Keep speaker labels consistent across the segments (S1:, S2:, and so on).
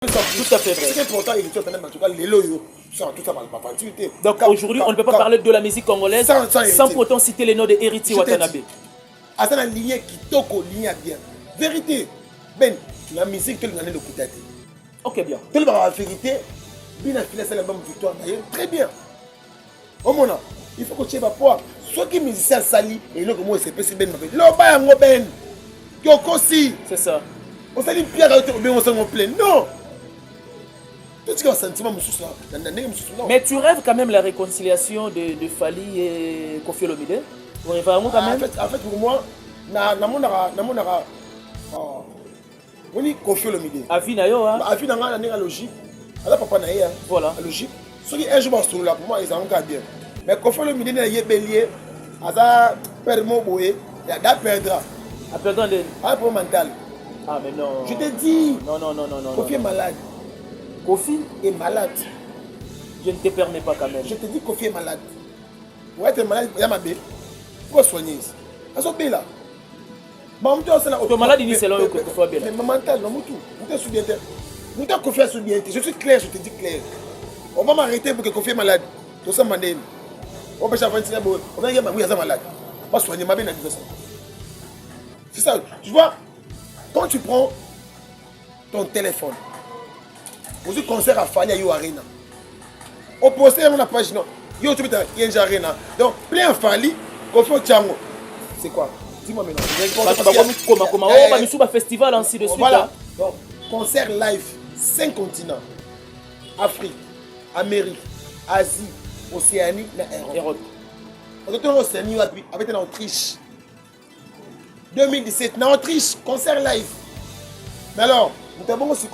S1: Tout à fait vrai.
S2: C'est important, il est en tout cas, les loyaux.
S1: Donc aujourd'hui, on ne peut pas parler de la musique congolaise sans pourtant citer les noms de Héritier Watanabe.
S2: À la ligne qui toko, ligne bien. Vérité. Ben, la musique, tu l'as le coup d'être.
S1: Ok, bien.
S2: Tu l'as la vérité. Bien, la c'est l'album Victoire. Très bien. Au moment, il faut que tu aies pas poids. Soit qui musicien sali, et là, comment c'est possible, ben, l'oba, un ben. Yoko si.
S1: C'est ça.
S2: On s'est dit, Pierre, on s'en plaît. Non.
S1: Mais tu rêves quand même la réconciliation de Fally et Koffi Olomide? Vous rêvez vraiment quand même?
S2: En fait, pour moi, on dit Koffi Olomide.
S1: Avis nayo hein?
S2: Avis dans la logique. Alors papa naïe.
S1: Voilà.
S2: La logique. Ceux qui un jour vont là pour moi ils ont encore bien. Mais Koffi Olomide n'est pas bélier. Asa permo boé. Il a perdra.
S1: À perdre de.
S2: Ah pour mental.
S1: Ah mais non.
S2: Je te dis.
S1: Non.
S2: Koffi est malade.
S1: Koffi
S2: est malade.
S1: Je ne te permets pas quand même.
S2: Je te dis Koffi est malade. Pour être malade, il y a ma bébé. Pourquoi soigner ça? À son pays là.
S1: Ton malade dit c'est là que tu sois bien.
S2: Mais mental, non, tout. Vous êtes bien. Vous êtes Koffi est bien. Je suis clair, je te dis clair. On va m'arrêter pour que Koffi est malade. Tout ça, mandé. On va faire un peu. On va dire que je suis malade. On va soigner ma bien. C'est ça. Tu vois, quand tu prends ton téléphone, vous avez concert à Fally à Yo Arena. Au poster, on a page non. Yo, tu peux dire, il y a Arena. Donc, plein Fally, Koffi Tchango. C'est quoi? Dis-moi maintenant.
S1: On va nous festival ainsi de suite.
S2: Voilà. Donc, concert live, 5 continents. Afrique, Amérique, Asie, Océanie, Europe. On est en Océanie avec en Autriche. 2017, en Autriche, concert live. Mais alors, nous avons aussi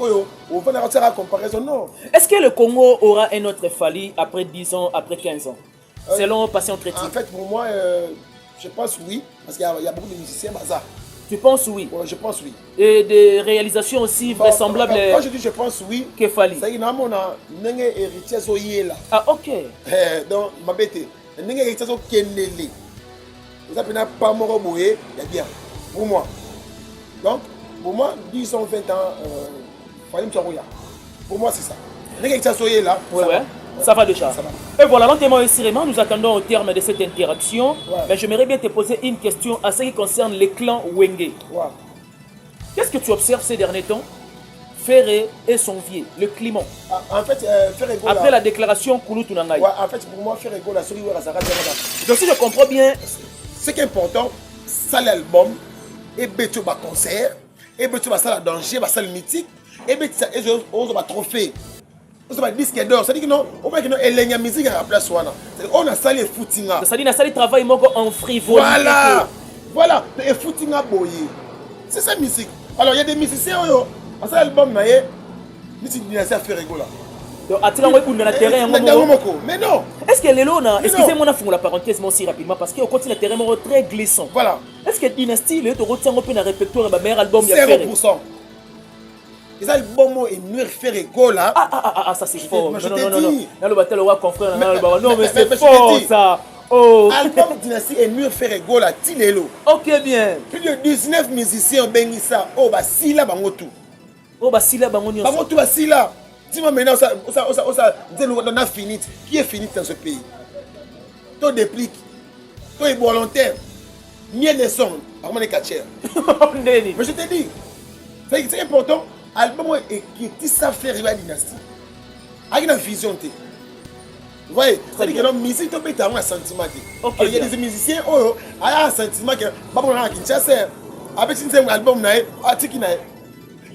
S2: on va faire la comparaison, non.
S1: Est-ce que le Congo aura un autre Fally après 10 ans, après 15 ans? Selon Patient Critique.
S2: En fait, pour moi, je pense oui. Parce qu'il y a beaucoup de musiciens bazar.
S1: Tu penses oui?
S2: Ouais, je pense oui.
S1: Et des réalisations aussi vraisemblables.
S2: Quand je dis je pense oui,
S1: que Fally.
S2: C'est qu'il y a un héritier qui est là.
S1: Ah, ok.
S2: Donc, ma bête, un héritier qui est là. Vous avez pas mort il y a bien. Pour moi. Donc, pour moi, 10 ans, 20 ans, Fally Mtsarouya. Pour moi, c'est ça. Un héritier qui est là.
S1: Ouais. Ça va déjà. Ça va. Et voilà, lentement et sereinement, nous attendons au terme de cette interaction. Ouais. Mais j'aimerais bien te poser une question à ce qui concerne les clans Wenge.
S2: Ouais.
S1: Qu'est-ce que tu observes ces derniers temps? Ferré et son vieux, le climat.
S2: En fait, Ferré Gola.
S1: Après la déclaration Kouloutou Nangaï.
S2: Ouais, en fait, pour moi, Ferré Gola, celui où ça reste.
S1: Donc si je comprends bien,
S2: ce qui est important, c'est l'album, et Beto va concert, et Beto va ça danger, va ça mythique, et Beto va trophée. On a disque d'or, c'est-à-dire que non, on va dire que la musique à la place. On a salé footing.
S1: C'est-à-dire qu'on a travail en frivole.
S2: Voilà, et footing à boyer. C'est ça la musique. Alors il y a des musiciens, à cet album, il y a des affaires rigoles.
S1: Donc, attends, on est dans le terrain.
S2: Mais non.
S1: Est-ce que les lots, excusez-moi, on la parenthèse aussi rapidement parce qu'on continue le terrain très glissant.
S2: Voilà.
S1: Est-ce que Dynasty, tu retiens un peu dans le répertoire de meilleur album?
S2: 0%. Les albums et nous Ferré Gola.
S1: Ah, ça c'est fort.
S2: Je te dis.
S1: Non, mais c'est fort ça. Oh.
S2: Album Dynasty et nous Ferré Gola, Tilelo.
S1: Ok, bien.
S2: Plus de 19 musiciens ont béni ça. Oh, bah, si là, bangotou.
S1: Oh, bah, si là, bangotou.
S2: Bangotou, bah, si là. Dis-moi maintenant, on a fini. Qui est fini dans ce pays? Toi, déplique. Toi, est volontaire. Mieux les sons. Par contre, les catchers. Mais je te dis, c'est important. Album qui ça fait arriver à la dynastie. Avec une vision. Vous voyez, c'est-à-dire que la musique, tu peux avoir un sentiment. Il y a des musiciens qui ont un sentiment que avec un album,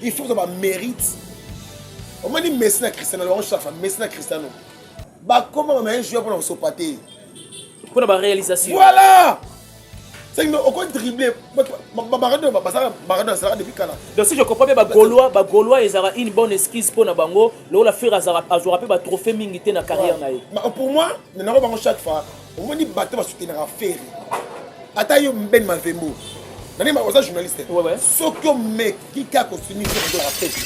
S2: il faut que ça mérite. On m'a dit Messina Cristiano, on cherche Messina Cristiano. Comment on a un joueur pour se pâter?
S1: Pour la réalisation.
S2: Voilà! C'est qu'on peut dribbler.
S1: Donc si je comprends bien, Gaulois, ils ont une bonne esquisse pour Nabango. Là, la faire à jouer un trophée mingité dans la carrière.
S2: Pour moi, nous avons chaque fois, on m'a dit battre va soutenir à faire. Attends, Ben Malvemo. Je suis un journaliste. Ce que mec qui a continué de la fête.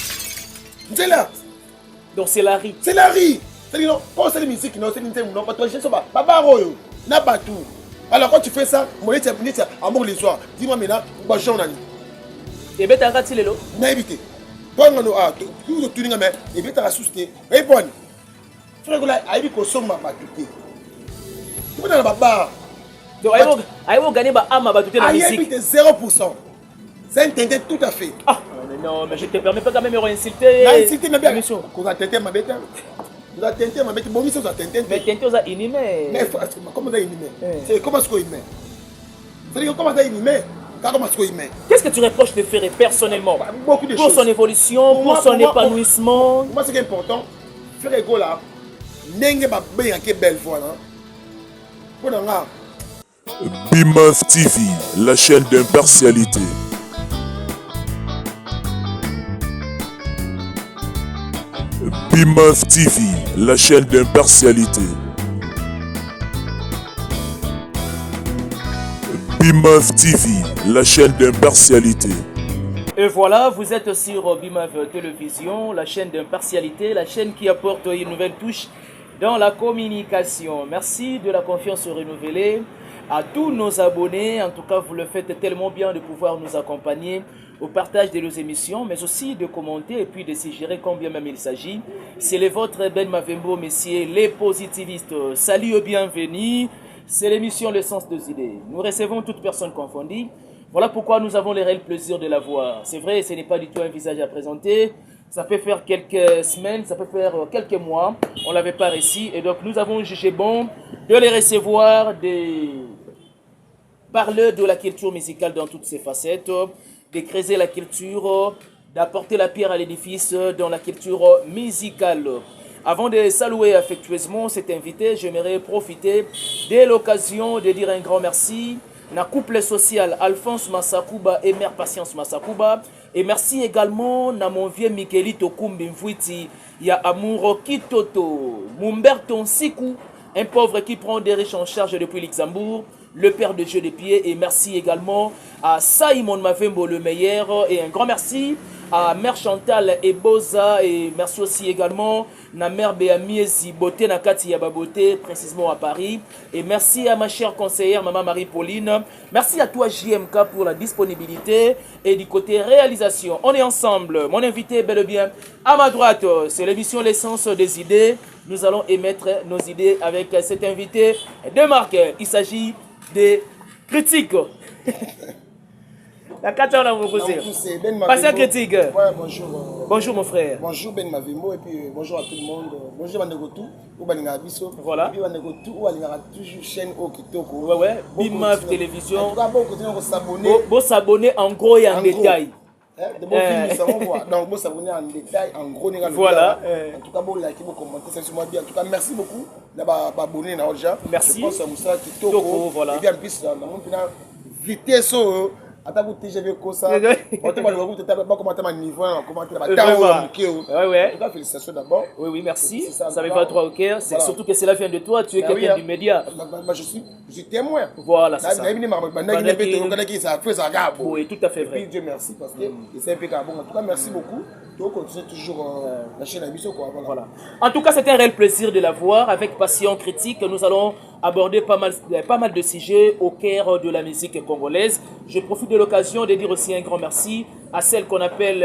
S2: C'est là.
S1: Donc c'est la rue.
S2: C'est la rue. C'est-à-dire, non, quand c'est la musique, non, c'est une musique, non, pas toi, je ne sais pas. Papa Royo, n'a pas tout. Alors quand tu fais ça, mon état à mon l'histoire. Dis-moi maintenant, bah j'en ai.
S1: Et bien t'as raté les lots.
S2: N'a évité. Bongo no ah, tout tuninga mais et bien ta souste. Et bon. Frère là, aïbi ko somma batuté. Tu na baba.
S1: Donc aïbo gagner ba ama batuté la musique.
S2: Aïbi 0%. C'est un tinté tout à fait.
S1: Ah non, mais je te permets pas quand même de insulter.
S2: Non, insulter mais bien.
S1: Émission.
S2: Qu'on a tenté ma bête. Vous avez tenté ma bête. Bon, mission ça tenté.
S1: Mais tenté ça inhumé.
S2: Mais comment ça inhumé? C'est comment ce qu'on inhumé? C'est comment ça inhumé?
S1: Qu'est-ce que tu reproches de faire personnellement?
S2: Beaucoup de
S1: pour
S2: choses.
S1: Son évolution, pour son épanouissement.
S2: Moi, ce qui est important, faire égo là, n'est pas bien que belle voix là. Pour
S3: BIMAF TV, la chaîne d'impartialité. BIMAF TV, la chaîne d'impartialité. BIMAF TV, la chaîne d'impartialité.
S1: Et voilà, vous êtes sur BIMAF Télévision, la chaîne d'impartialité, la chaîne qui apporte une nouvelle touche dans la communication. Merci de la confiance renouvelée à tous nos abonnés. En tout cas, vous le faites tellement bien de pouvoir nous accompagner au partage de nos émissions, mais aussi de commenter et puis de suggérer combien même il s'agit. C'est le vôtre Ben Mavembo, messieurs les positivistes. Salut et bienvenue. C'est l'émission Le Sens des idées. Nous recevons toute personne confondue. Voilà pourquoi nous avons le réel plaisir de la voir. C'est vrai, ce n'est pas du tout un visage à présenter. Ça peut faire quelques semaines, ça peut faire quelques mois. On ne l'avait pas réussi. Et donc nous avons jugé bon de les recevoir, de parler de la culture musicale dans toutes ses facettes, de creuser la culture, d'apporter la pierre à l'édifice dans la culture musicale. Avant de saluer affectueusement cet invité, j'aimerais profiter de l'occasion de dire un grand merci à couple social Alphonse Massakuba et Mère Patience Massakuba. Et merci également à mon vieux Mikelito Kumbi Mvwiti, il y a Amouro Kitoto, Mumberto Sikou, un pauvre qui prend des riches en charge depuis Luxembourg, le père de jeu de pied. Et merci également à Simon Mavembo le meilleur. Et un grand merci à Mère Chantal Eboza. Et merci aussi également à Mère Béamiezi Beauté Nakati Yababoté, précisément à Paris. Et merci à ma chère conseillère Maman Marie-Pauline. Merci à toi JMK pour la disponibilité. Et du côté réalisation, on est ensemble. Mon invité bel et bien à ma droite, c'est l'émission L'essence des idées. Nous allons émettre nos idées avec cet invité de marque. Il s'agit des critiques. La 4 ans, vous posez. Patient critique.
S2: Ouais, bonjour.
S1: Bonjour mon frère.
S2: Bonjour Ben Mavembo et puis bonjour à tout le monde. Bonjour Banegotou.
S1: Voilà.
S2: Et puis Banegotou, ou Banegotou, toujours chaîne au Kitoko.
S1: Ouais. BIMAF Télévision.
S2: En tout cas, vous continuez à s'abonner.
S1: Vous s'abonner en gros et en détail.
S2: De bons films, ça va voir. Donc, vous s'abonner en détail, en gros.
S1: Voilà.
S2: En tout cas, vous likez, vous commentez, c'est sur moi bien. En tout cas, merci beaucoup d'avoir abonné dans déjà.
S1: Merci.
S2: Je pense à Moussa Kitoko.
S1: Voilà.
S2: Et bien, en plus, dans mon vitesse. Attends, vous TGV comme ça. On te parle de pas commenter ma niveau, commenter la
S1: ouais.
S2: En tout cas, félicitations d'abord.
S1: Oui, merci. Ça me va droit au cœur. C'est surtout que cela vient de toi. Tu es quelqu'un du média.
S2: Je suis témoin.
S1: Voilà, c'est ça. Oui, tout à fait vrai.
S2: Et puis Dieu merci parce que c'est impeccable. En tout cas, merci beaucoup. Donc, on continue toujours la chaîne à Bissot.
S1: Voilà. En tout cas, c'est un réel plaisir de la voir. Avec passion critique, nous allons aborder pas mal de sujets au cœur de la musique congolaise. Je profite de l'occasion de dire aussi un grand merci à celle qu'on appelle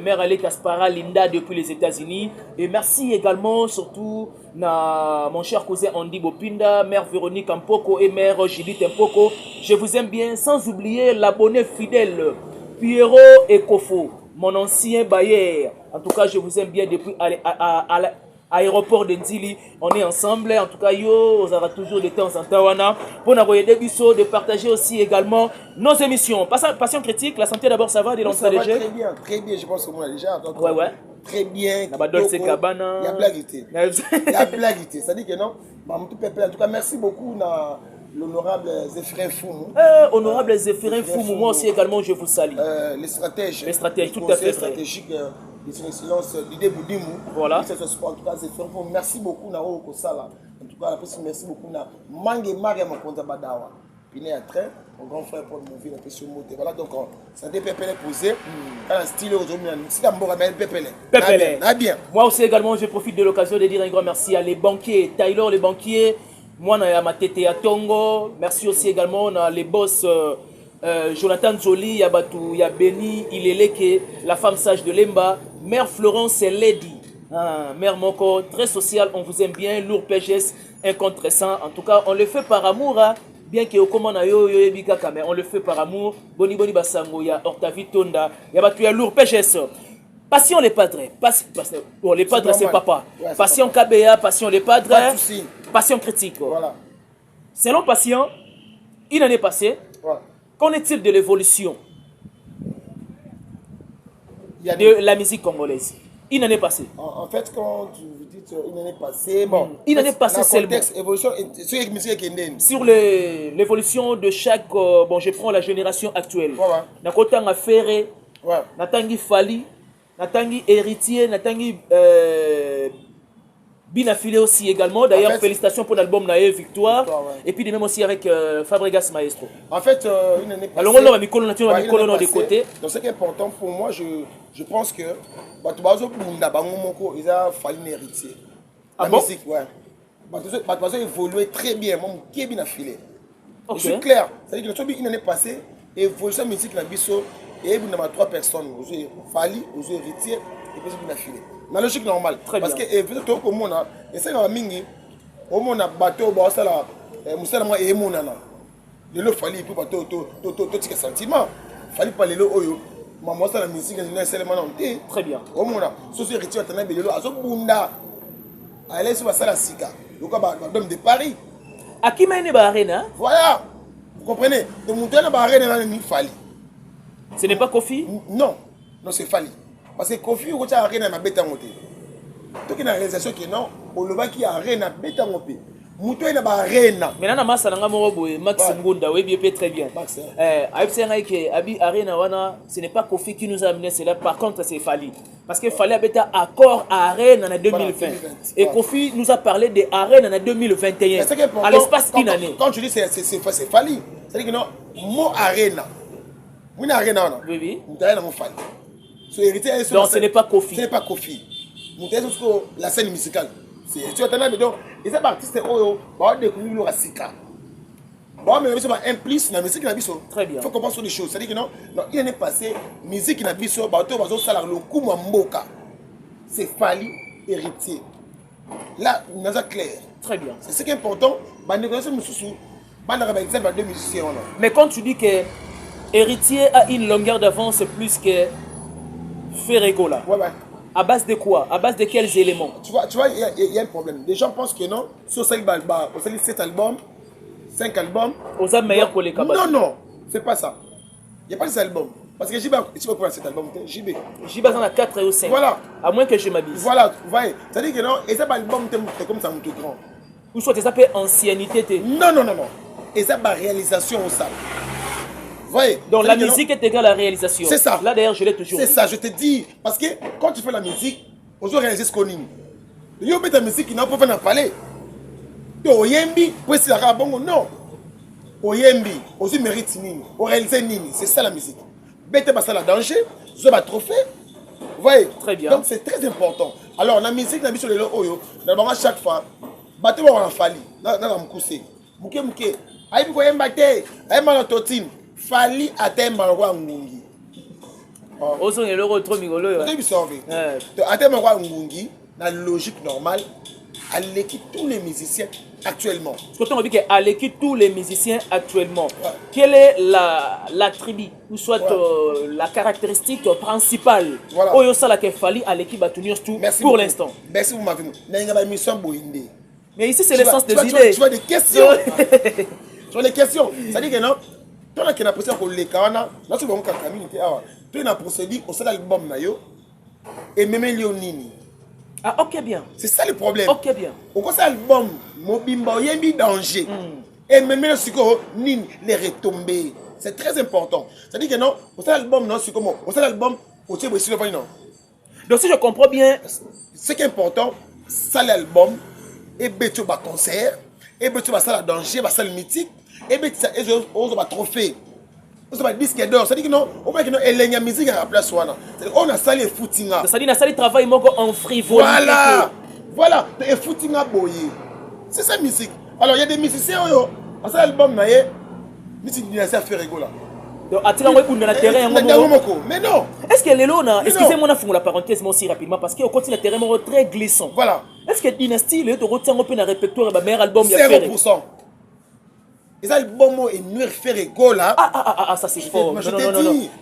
S1: Mère Ale Kaspara Linda depuis les États-Unis. Et merci également, surtout, à mon cher cousin Andy Bopinda, Mère Véronique Mpoko et Mère Judith Mpoko. Je vous aime bien, sans oublier l'abonné fidèle Pierrot Ekofo, mon ancien bailleur. En tout cas, je vous aime bien depuis l'aéroport de Ndili. On est ensemble. En tout cas, on aura toujours des temps en Tawana. Pour nous aider de partager aussi également nos émissions. Passion critique, la santé d'abord, ça va?
S2: Ça va très bien, je pense que moi déjà. Donc,
S1: ouais.
S2: Très bien.
S1: Il y a
S2: blaguité. Il y a blaguité. Ça dit que non. En tout cas, merci beaucoup. L'honorable Zéphirin Foumou.
S1: Honorable Zéphirin Foumou, moi aussi également je vous salue.
S2: Les stratèges.
S1: Les stratèges, tout à fait.
S2: Stratégique de son excellence Didier Boudimou.
S1: Voilà.
S2: En tout cas, Zéphirin Foumou, merci beaucoup. En tout cas, merci beaucoup. Mange Maria Makonza Badawa. Il est en train, mon grand frère Paul Mouvi, la question montée. Voilà, donc, ça a été Pépélé posé. Quand un style aujourd'hui, si la mort a Pépélé. Bien.
S1: Moi aussi également, je profite de l'occasion de dire un grand merci à les banquiers, Taylor, les banquiers. Moi, je suis Matete à Tongo. Merci aussi également à les boss Jonathan Zoli, il y a Beni, Ileleke, la femme sage de Lemba. Mère Florence Lady. Mère Moko, très sociale, on vous aime bien. Lourd PGS, incontrestant. En tout cas, on le fait par amour. Hein. Bien que au mais on le fait par amour. Boni Boni Basango, ya Octavie Tonda, ya Batuya Lourd PGS. Passion les padres. Bon, les padres, c'est papa. Ouais, passion KBA, passion les padres. Passion critique.
S2: Voilà.
S1: Selon Passion, une année passée, qu'en est-il de l'évolution de la musique congolaise? Une année passée.
S2: En fait, quand vous dites une année passée, bon,
S1: une année passée seulement.
S2: Évolution,
S1: sur l'évolution de chaque, bon, je prends la génération actuelle. Nakotanga Ferré, Natangi Fali, Natangi Héritier, Natangi Binafilé aussi également. D'ailleurs, en fait, félicitations pour l'album Nae Victoire. Et puis même aussi avec Fabregas Maestro.
S2: En fait, une année passée.
S1: Alors, on a mis colonne de côté.
S2: Donc, ce qui est important pour moi, je pense que il a fallu un héritier. La musique, ouais. Parce que évolué très bien. Moi, qui est bien affilé. Je suis clair. C'est-à-dire que une année passée, évolution de la musique, il y a 3 personnes. J'ai fallu, j'ai héritier, et puis j'ai bien affilé. La logique normale.
S1: Très
S2: parce
S1: bien.
S2: Que tout le monde a essayé de mingi au monde a bateau ça là musalama et monana le lo fali pour bateau to tika sentiment fali pas le lo oyo maman ça la musique est seulement non
S1: très bien
S2: au monde société rituel tana belelo azo bunda allez sur ça la sika le quoi ba dom de Paris
S1: Akimene ba arena
S2: voilà vous comprenez de monter na ba arena na ni fali
S1: ce n'est pas Kofi
S2: non c'est fali. Parce que Kofi, il y a rien à bêta monter. Donc il y a une réalisation qui est non, on le voit qu'il y a rien à bêta monter. Moutou il y a rien.
S1: Mais là, Max Ngunda, oui, bien très bien. Ce n'est pas Kofi qui nous a amené cela, par contre, c'est Fali. Parce qu'il fallait habiter accord à Arène en 2020. Et Kofi nous a parlé de Arène en 2021. À l'espace d'une année.
S2: Quand tu dis c'est Fali, c'est-à-dire que non, mon Arène. Mon Arène,
S1: oui.
S2: Mon Fali.
S1: Donc ce n'est pas Kofi.
S2: Ce n'est pas Kofi. Nous sommes sur la scène musicale. Tu entends mais donc les artistes oh bah découvrir la sika. Bon mais c'est pas implice la musique na biso.
S1: Très bien.
S2: Il faut comprendre sur les choses. C'est-à-dire que non il est passé musique na biso bah to bazo sala le coup mboka. C'est Fali héritier. Là nous a clair.
S1: Très bien.
S2: C'est ce qui est important. Bah négocier mususu. Bah na exemple deux musiciens là.
S1: Mais quand tu dis que héritier a une longueur d'avance plus que Ferregola.
S2: Ouais.
S1: À base de quoi? À base de quels éléments?
S2: Tu vois, il y a un problème. Les gens pensent que non, sur 7 albums, 5 albums.
S1: Aux âmes meilleurs pour les cabas.
S2: Non, c'est pas ça. Il n'y a pas ces albums. Parce que JB, tu vas prendre cet album, JB.
S1: JB en a 4 ou 5.
S2: Voilà.
S1: À moins que je m'abuse.
S2: Voilà, vous voyez. C'est-à-dire que non, et cet album, c'est comme ça, mon grand.
S1: Ou soit ça s'appelle ancienneté.
S2: Non. Et ça, ma réalisation au sable. Voyez,
S1: donc la musique est égale à la réalisation.
S2: C'est ça.
S1: Là d'ailleurs je l'ai toujours
S2: dit.
S1: C'est
S2: ça, je te dis. Parce que quand tu fais la musique, on doit réaliser ce qu'on aime. Il y a ta musique qui n'a pas fait un palais. Au Yembi, pour essayer de bon non. Au Yembi, aussi mérite Nini. Au réaliser Nini. C'est ça la musique. Bête pas ça la danger. Je vais trophée. Vous voyez.
S1: Très bien.
S2: Donc c'est très important. Alors la musique, la musique sur les oyo. D'abord à chaque fois, bateau va en fali. Dans la moukousé. Mouké. Aïe, vous Yemba te. Aïe, malototine. Fali atteindre Marwa Ngungi.
S1: Ozo est le retour migolo.
S2: Tu sauvé. Atteindre Marwa Ngungi, dans la logique normale, à l'équipe tous les musiciens actuellement.
S1: Quand on dit qu'à l'équipe tous les musiciens actuellement, quelle est l'attribut ou soit la caractéristique principale Oyo Sala que Fali à l'équipe à tenir tout pour l'instant.
S2: Merci vous m'avez dit. N'a mission Bohinde.
S1: Mais ici c'est l'essence des idées.
S2: Tu vois des questions. Sur les questions. Ça dit que non. Toi, tu as procédé pour les canards. Là, tu vas voir tu as procédé au seul album et même Léonini.
S1: Ah, ok, bien.
S2: C'est ça le problème.
S1: Ok, bien.
S2: Au conseil album, Mobimba, il y a un danger. Et même le sucre, Nini, les retombées. C'est très important. C'est-à-dire que non, au seul album, non, c'est comment? Au seul album, au seul album, non.
S1: Donc, si je comprends bien,
S2: ce qui est important, c'est l'album, et Bétio va concert, et Bétio va ça danger, va ça le mythique. Et bien, on va trophée. On va disque d'or. C'est-à-dire que non, on va dire que non, la musique à la place. On a salé footing.
S1: C'est-à-dire qu'on a salé travail en frivolité.
S2: Voilà. Et footing à boyer. C'est ça la musique. Alors, il y a des musiciens, on a ça l'album, musique dynastie à Ferregola.
S1: Donc, attirant un na terrain.
S2: Mais non.
S1: Est-ce que les lots, excusez-moi, on a la parenthèse aussi rapidement parce qu'on continue le terrain très glissant.
S2: Voilà.
S1: Est-ce que Dynasty, le retient un peu dans le répertoire de meilleur album
S2: 0%. Les albums et nous faire égaux là.
S1: Ah, ça c'est fort.
S2: Non.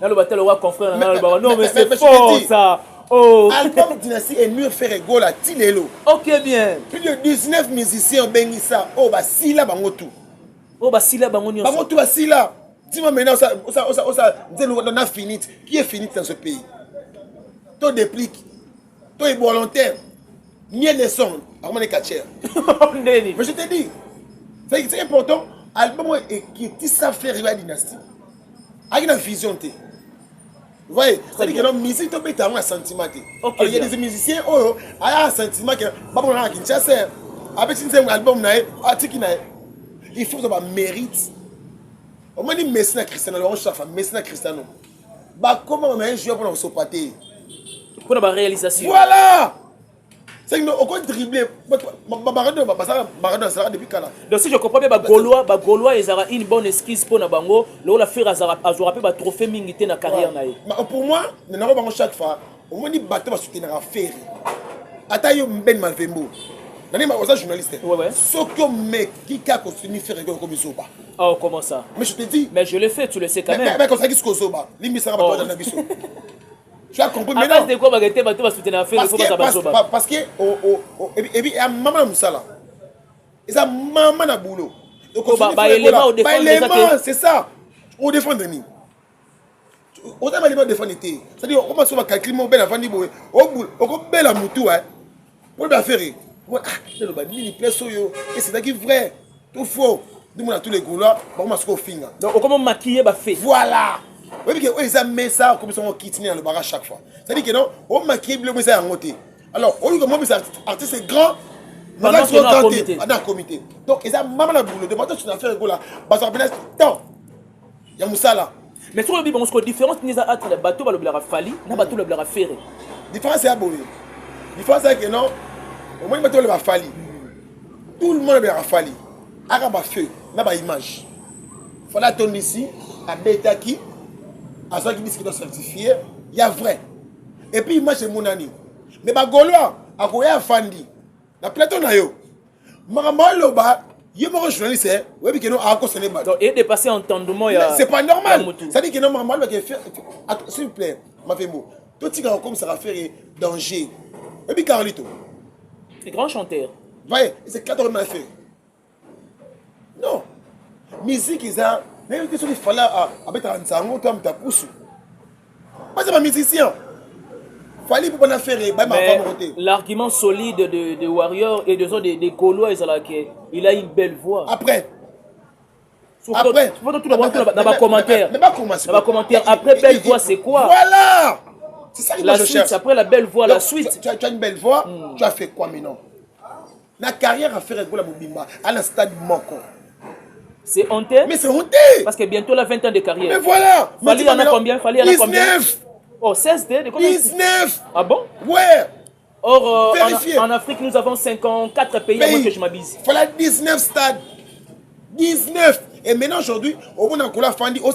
S1: Dans le bataille, le roi confrère. Non, mais c'est fort ça. Oh.
S2: Album Dynasty et nous faire égaux là. Tilelo.
S1: Ok, bien.
S2: Plus de 19 musiciens ont béni ça. Oh, bah si là, bango tout.
S1: Oh, bah si là, bango tout.
S2: Bango tout, bah si là. Dis-moi maintenant, on a fini. Qui est fini dans ce pays? Toi déplique. Toi est volontaire. Ni les sons. Armand les catchers. Mais je te dis. C'est important. Album qui est ça faire la dynastie. Avec une vision. Vous voyez, c'est-à-dire que la musique, tu peux avoir un sentiment. Il y a des musiciens, qui ont un sentiment que avec un album, il faut avoir mérite. On m'a dit Messina Cristiano, on cherche Messina Cristiano. Comment on a un joueur pour se pâter?
S1: Pour la réalisation.
S2: Voilà! C'est que on peut dribbler. Maradona sera depuis quand là?
S1: Donc si je comprends bien, Gaulois, ils ont une bonne esquisse pour Nabango. Là, la faire Azora peut trophée mingité dans la carrière.
S2: Pour moi, nous avons chaque fois, on m'a dit bateau va soutenir la ferry. Atayo Ben Malvembo. Je suis journaliste. Ce que mec qui a continué à faire comme Zoba.
S1: Oh, comment ça?
S2: Mais je te dis.
S1: Mais je le fais, tu le sais quand même.
S2: Mais comme ça, qui est Zoba? L'immissaire va pas dans la vie. Tu as compris maintenant?
S1: De quoi va soutenir la ferry?
S2: Parce que, et puis, il y a maman Moussala. Il y a maman na boulot. Donc, c'est ça. On défend de nous. On a mal défendre l'été. C'est-à-dire, on commence à calculer mon bel avant de boue. On bel à moutou, hein. Pour le faire. C'est qui vrai. Tout faux. Nous, on a tous les goûts là. On va se faire.
S1: Donc, comment maquiller va faire?
S2: Voilà. Oui, parce qu'ils ont mis ça comme ça, on quitte le barrage chaque fois. C'est-à-dire que non, on maquille le monsieur à côté. Alors, au lieu que moi, artiste c'est grand,
S1: dans
S2: le comité. Donc, ils ont maman la boule. De maintenant, tu n'as fait un go là. Parce que tant, il y a Moussa là.
S1: Mais sur le bilan, la différence entre le bateau le blague Fali et le bateau le blague Ferré.
S2: La différence c'est à Boé. La différence c'est que non, au moins le bateau le blague Fali. Tout le monde le blague Fali. Arabe feu, n'a pas image. Il faut l'attendre ici, à Betaki. À ceux qui disent qu'ils doivent certifier, il y a vrai. Et puis, moi, c'est mon ami. Mais les Gaulois, à Goya Fandi, la plateau n'a yo. Maman Loba, il y a un journaliste, oui, qui est à cause de l'ébat.
S1: Donc, il est dépassé entendement.
S2: C'est pas normal. Ça dit que non, maman Loba, s'il vous plaît, ma femme, tout ce qui est comme ça va faire danger. Et puis, Carlito.
S1: Les grands chanteurs.
S2: Voyez, c'est 4 heures fait. Non. Musique, ils ont. Mais il fallait avec un sango, tu as un pouce. Moi, c'est un musicien. Il fallait pour qu'on faire
S1: l'argument solide de Warrior et des Gaulois, il a une belle voix.
S2: Après.
S1: Après. Dans ma commentaire. Après, belle voix, c'est quoi?
S2: Voilà. C'est ça que je cherche.
S1: Après la belle voix, la suite.
S2: Tu as une belle voix, tu as fait quoi maintenant? La carrière à faire avec la Mobimba, à la stade Moko.
S1: C'est honteux.
S2: Mais c'est honteux.
S1: Parce que bientôt la 20 ans de carrière.
S2: Mais voilà.
S1: Fali en a combien?
S2: 19.
S1: Oh, 16 de combien?
S2: 19.
S1: Ah bon?
S2: Ouais.
S1: Or, en Afrique, nous avons 54 pays, à moins que je m'abuse.
S2: Il fallait 19 stades. 19. Et maintenant, aujourd'hui, au bout d'un coup, la Fandi,
S1: donc,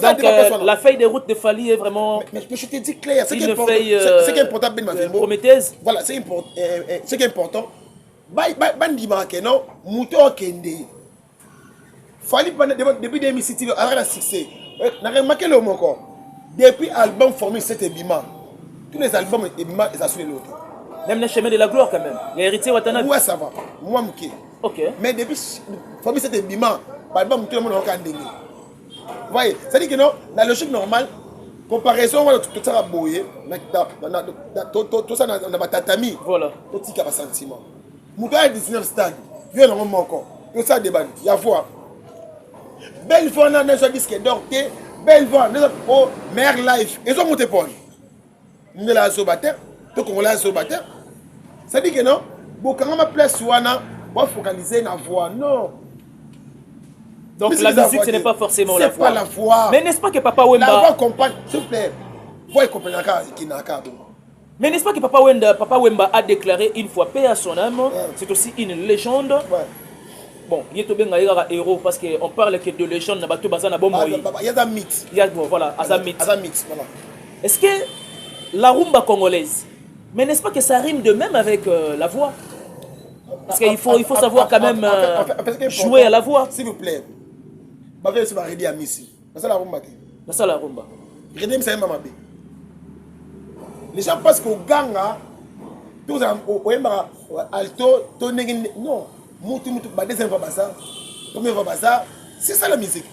S1: la feuille de route de Fali est vraiment.
S2: Mais je te dis clair. C'est qui est important,
S1: prometteuse.
S2: Voilà, c'est important. Ce qui est important. Bandima, non, Mouto Kende. Fali depuis 2006, il a succès. N'a remarqué le mot encore. Depuis l'album formé 7 Bima, tous les albums de Bima, ils ont suivi l'autre.
S1: Même le chemin de la gloire quand même. Il y a héritier Watanabe.
S2: Ouais, ça va. Moi, ok.
S1: Ok.
S2: Mais depuis formé 7 Bima, l'album, tout le monde a encore un. Vous voyez, ça dit que non, dans la logique normale, comparaison, tout ça va bouiller. Tout ça dans ma tatami.
S1: Voilà.
S2: Tout ça va sentiment. Mouta a 19 stades. Il y a un moment encore. Tout ça débat. Il y a voix. Belle voix dans un disque d'or. Belle voix dans un meilleur live. Ils ont monté pour nous. Nous sommes zobater. Tout le monde est zobater. Ça dit que non. Bon, quand on m'a place, on va focaliser sur la voix. Non.
S1: Donc la musique, ce n'est pas forcément la voix.
S2: C'est pas la voix.
S1: Mais n'est-ce pas que Papa Wemba.
S2: La voix compagne. S'il vous plaît. Voix compagne qui n'a qu'à.
S1: Mais n'est-ce pas que Papa Wemba a déclaré une fois paix à son âme, c'est aussi une légende. bon, il y a un héros parce qu'on parle que de légende,
S2: il y a un mythe.
S1: Il y a voilà, un mythe.
S2: Voilà.
S1: Est-ce que la rumba congolaise, mais n'est-ce pas que ça rime de même avec la voix? Parce qu'il faut savoir quand même jouer à la voix.
S2: S'il vous plaît. Bavez se va aider à Missi. C'est ça la rumba.
S1: C'est ça la rumba.
S2: Redem c'est mama bé. Les gens pensent qu'au ganga tous au embara alto to non, mutu ba deuxième fois ça. Première fois ça, c'est ça la musique.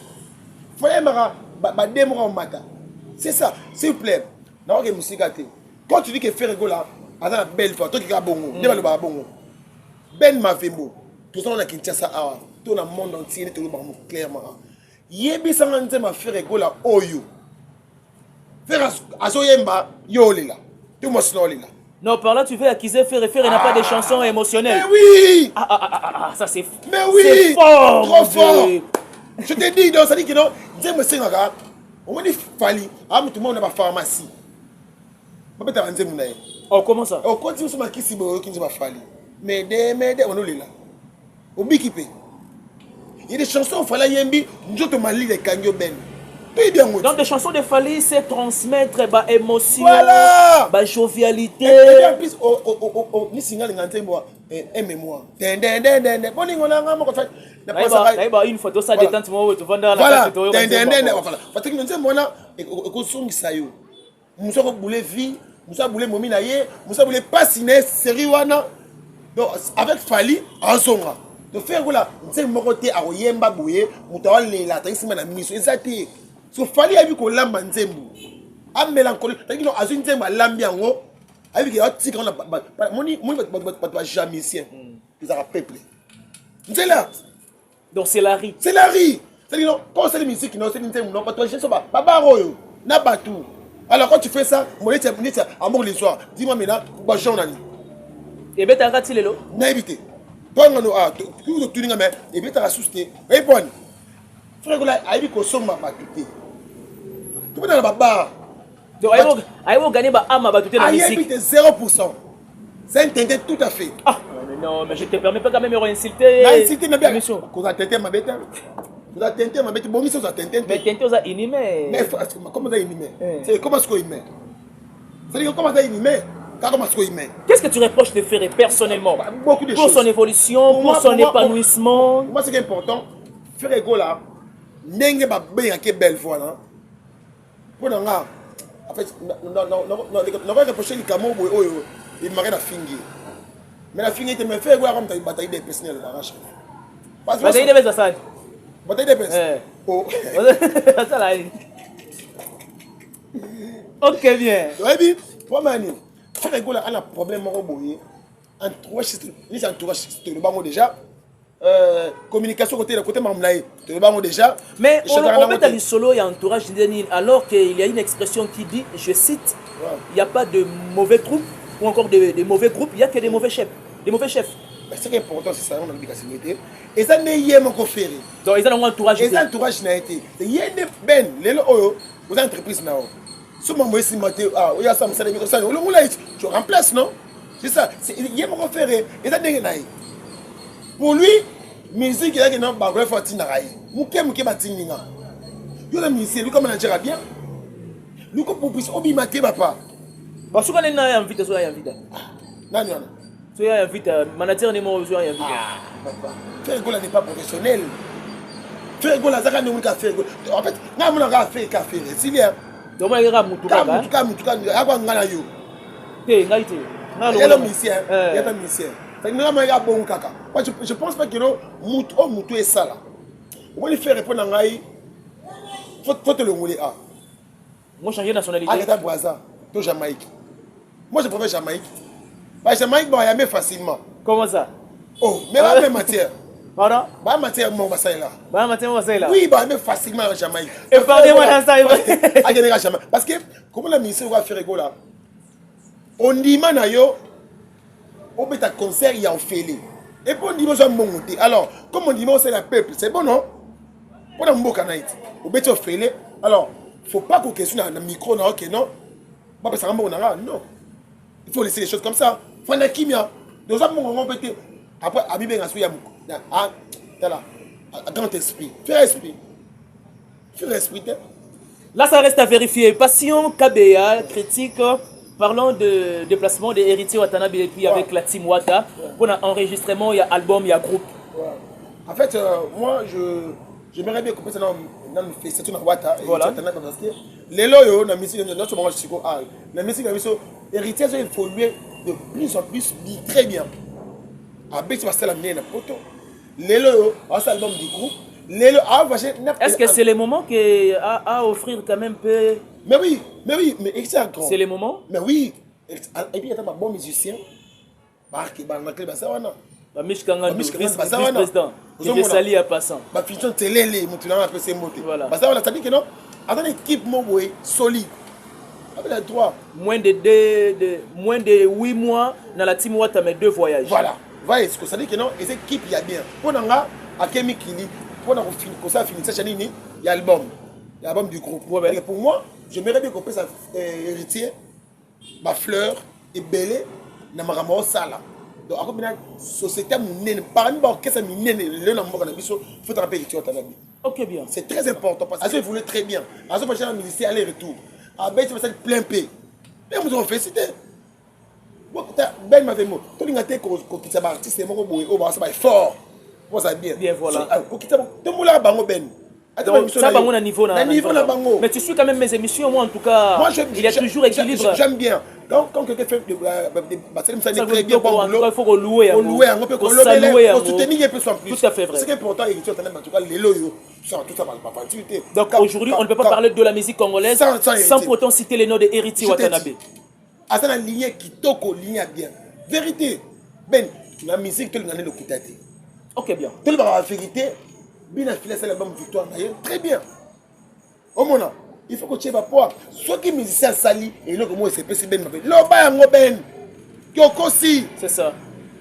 S2: Faut embara ba demo au mata. C'est ça, s'il vous plaît. Na que musique até. Quand tu dis que faire rigola, à belle fois, toi qui ga bongo, ne le ba bongo. Ben Mavembo, tout ça on a Kinshasa, tout le monde entier, tout le monde clairement. Yebi sangante ma faire rigola oyo. Faire asoyemba yo lela. Tout moi sino lela.
S1: Non, par là tu veux accuser faire n'a pas des chansons émotionnelles.
S2: Mais oui.
S1: Ça c'est.
S2: Mais oui.
S1: C'est fort.
S2: Trop fort. Je te dis donc ça dit que non, dis-moi c'est nga. On m'a dit fali, tout le monde na pharmacie. Ba beta banze munaye.
S1: Oh comment ça?
S2: Oh continue sur ma kisi bo kinzi ba fali. Mais on est là. Au Bikipe. Il y a des chansons, il fallait yembi, nous te mali les kanyo ben.
S1: Donc des chansons de Fali, c'est transmettre émotion,
S2: voilà,
S1: jovialité.
S2: Et en plus, ni signal ngante moi, aime-moi.
S1: Une photo ça détente moi tu vends dans la
S2: voilà.
S1: Voilà.
S2: Parce que nous sommes là, et songi sayo. Nous sommes boulé vie, nous sommes boulé momina ye, nous sommes boulé pasiner série wana. Donc avec Fali en songa. De faire voilà, c'est mon côté à Oyemba Bouye, Moutawa Lela, Taïsima na mission, exactement. So Fali a vu qu'on l'a manzembu. A mélancolie, t'as dit non, à une zembe à l'ambiance, avec les autres titres, on a jamais ici. Ils ont peuplé. C'est là.
S1: Donc c'est la rie.
S2: C'est la rie. C'est-à-dire non, quand c'est la musique, non, c'est une zembe, non, pas toi, je sais pas, Baba Royo, Nabatou. Alors quand tu fais ça, mon état, amour les soirs, dis-moi maintenant, bah j'en ai.
S1: Et bien t'as raté les lots.
S2: N'a évité. Toi, on a tout tuning mais et bien t'as soucié. Et bon, frère, là, a vu qu'on somme ma batute. Tu peux dans la barre.
S1: Donc, il faut gagner ma âme à batute dans la musique.
S2: Il y a 0%. C'est un tinté tout à fait.
S1: Ah, non, mais je te permets pas quand même de insulter.
S2: Non, insulter, mais bien. Vous avez tenté ma bête. Vous avez tenté ma bête. Bon, mais ça, vous avez tenté.
S1: Mais tenté, vous avez inimé.
S2: Mais comment ça inimé? C'est comment est-ce qu'on inimé? C'est-à-dire comment ça inimé?
S1: Qu'est-ce que tu reproches de faire personnellement?
S2: Beaucoup de choses.
S1: Pour son évolution, pour son épanouissement.
S2: Pour moi, c'est important. Faire ego là, n'est pas bien que belle voix là. Pour nous, en fait, on va reprocher le Cameroun, il m'a rien à finir. Mais la finir, il m'a fait ego comme une bataille des personnels.
S1: Bataille des personnels.
S2: Bataille des personnels. Oh.
S1: Ça là. Ok, bien.
S2: Oui, pour moi, faire ego là, on a un problème entourage déjà. Communication côté Mamlaï, déjà.
S1: Mais on met à l'isolo et entourage alors qu'il y a une expression qui dit, je cite, il n'y a pas de mauvais troupes ou encore de mauvais groupes, il n'y a que des mauvais chefs. Des mauvais chefs.
S2: Ce qui est important, c'est ça, on a dit que et ça n'est pas encore fait.
S1: Donc ils ont un entourage.
S2: Et ça entourage n'a été. Il y a des ben, les aux entreprises là. Si moi si maté ah, il y a ça ça tu remplaces non? C'est ça, il y a encore fait et ça n'est pas. Pour lui, musique il y a que non ba bref fatina rai. Muke batinga. Yo la musique lui comme manager bien. Lui comme pour plus obi maté papa.
S1: Parce qu'on est invité sur invité.
S2: Non.
S1: Tu es invité manager n'est pas invité.
S2: Faire gola n'est pas professionnel. Faire gola ça quand on fait. En fait, na mon a fait café. S'il y a
S1: donc moi il y a mutuka.
S2: Mutuka akwa ngana yo.
S1: Te ngaite.
S2: Il y a le musicien. Il y a le musicien. Je pense pas que Moutou est ça là. On va faire répondre à Ngaï. Faut te le mouler.
S1: Moi, changer de nationalité.
S2: Arrête Brazza, toi Jamaïque. Moi, je préfère Jamaïque. Parce que Jamaïque, il y a même facilement.
S1: Comment ça?
S2: Oh, mais la même matière.
S1: Pardon?
S2: La matière, mon bassin là.
S1: La matière, mon bassin là.
S2: Oui, il y a même facilement à Jamaïque.
S1: Et parlez-moi dans ça.
S2: Parce que, comment la ministre va faire là? On dit, Manayo. On met un concert, il y a un fêlé. Et puis on dit, monter. Alors, comme on dit, c'est le peuple, c'est bon, non? Pour un mot canaït, on met un fêlé. Alors, il ne faut pas qu'on questionne un micro, non, ok, non? Non. Il faut laisser les choses comme ça. Il faut un kimia. Nous avons un petit. Après, Abibé, il y a T'as là, à grand esprit. Fais esprit. Fais esprit.
S1: Là, ça reste à vérifier. Passion KBA, critique. Parlons de déplacement des héritiers Watanabe et puis avec la team Wata. Pour l'enregistrement, il y a album, il y a groupe.
S2: En fait, moi, j'aimerais bien couper ça dans le festival de Wata.
S1: Voilà.
S2: Parce que les loyaux, dans la musique, la musique, héritiers ont évolué de plus en plus très bien. Avec ce que la mienne, les loyaux, c'est l'album du groupe.
S1: Est-ce que c'est le moment à offrir quand même peu?
S2: Mais oui, mais c'est grand.
S1: C'est le moment?
S2: Mais oui. Et puis il y a un bon musicien. Marc, il y a
S1: Mishkanga, vice-président. Je salue à passant.
S2: Fiction télé, c'est monté.
S1: Voilà.
S2: Parce que ça dit que non, avec une équipe solide. Avec les droits.
S1: Moins de 8 mois dans la team Wata, mais 2 voyages.
S2: Voilà. Voyez ce que ça dit que non, et cette équipe, il y a bien. Pour nous, à Kemi Kili, pour nous finir cette année, il y a l'album. L'album du groupe. Et pour moi, j'aimerais bien qu'on puisse héritier, ma fleur et belé, dans ma ramo sala. Donc, après, la société, parmi les orchestres, il faut rappeler héritier.
S1: Ok, bien.
S2: C'est très important parce qu'il voulait très bien. À ce moment, le ministère aller-retour. À Bête, c'est plein pays. Mais nous avons fait, c'était. Ben m'a fait mot. Tout le monde a été quitter l'artiste, c'est fort. Moi, ça bien.
S1: Bien, voilà.
S2: Tout le monde a bango ben.
S1: Donc, ça, on a niveau. Mais tu suis quand même mes émissions, moi en tout cas. Moi, il y a toujours équilibre.
S2: J'aime bien. Donc, quand quelqu'un fait ça très bien,
S1: il faut louer.
S2: On louer, on peut louer, on soutenir un peu son plus.
S1: Tout à fait vrai.
S2: Ce qui est important, en tout cas, les loyaux, tout ça va pas faciliter.
S1: Donc, aujourd'hui, on ne peut pas parler de la musique congolaise sans pourtant citer les noms des héritiers Watanabe.
S2: À ça, la lignée qui toque, ligne bien. Vérité. Ben, la musique, tout le monde est le kitaté.
S1: Ok, bien.
S2: Tout le monde a la vérité. Bien affilé, c'est l'album Victoire. Très bien. Au moment, il faut que tu aies pas. Soit qui musicien sali, et là, comment il s'est passé ben. L'oba est un ben. Qui est aussi.
S1: C'est ça.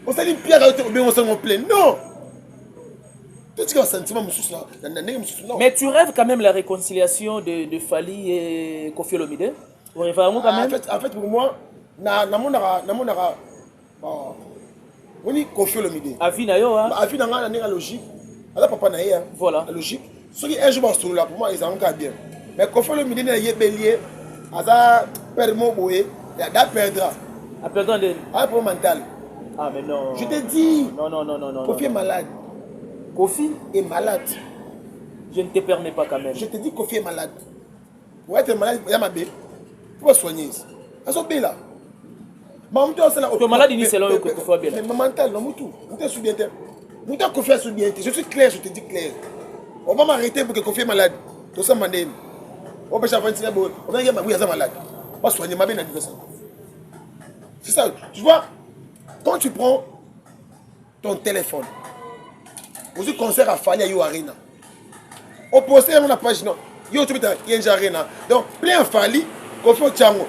S2: On s'est dit Pierre, on s'est en plein. Non. Tout ce qui est un sentiment, non.
S1: Mais tu rêves quand même la réconciliation de Fali et Koffi Olomide? Vraiment quand même.
S2: En fait, pour moi, on est Koffi Olomide.
S1: Avis nayo, hein?
S2: Avis dans la logique. Alors, papa n'a rien.
S1: Voilà.
S2: La logique. Ceux qui un jour vont là, pour moi, ils ont bien. Mais Koffi Olomide n'a pas bélier. Asa permo boé. Il a perdra.
S1: À perdre de.
S2: Ah, pour mental.
S1: Ah, mais non.
S2: Je te dis.
S1: Non.
S2: Koffi est malade.
S1: Koffi
S2: est malade.
S1: Je ne te permets pas quand même.
S2: Je te dis que Koffi est malade. Pour être malade, il y a ma bé. Pour soigner. Elles sont bien là.
S1: Tu es malade initialement que Koffi soit bien là.
S2: Mais mental, non, tout. Vous êtes bien. Vous êtes Koffi est bien. Je suis clair, je te dis clair. On va m'arrêter pour que Koffi est malade. Tout ça, mandem. On va changer un peu. On va dire, oui, il est malade. On va soigner ma bé. C'est ça. Tu vois, quand tu prends ton téléphone, vous êtes concert à Fali à Yo Arena. Au poster on la page non. Yo tu peux y Arena. Donc plein Fali, Koffi Ochango.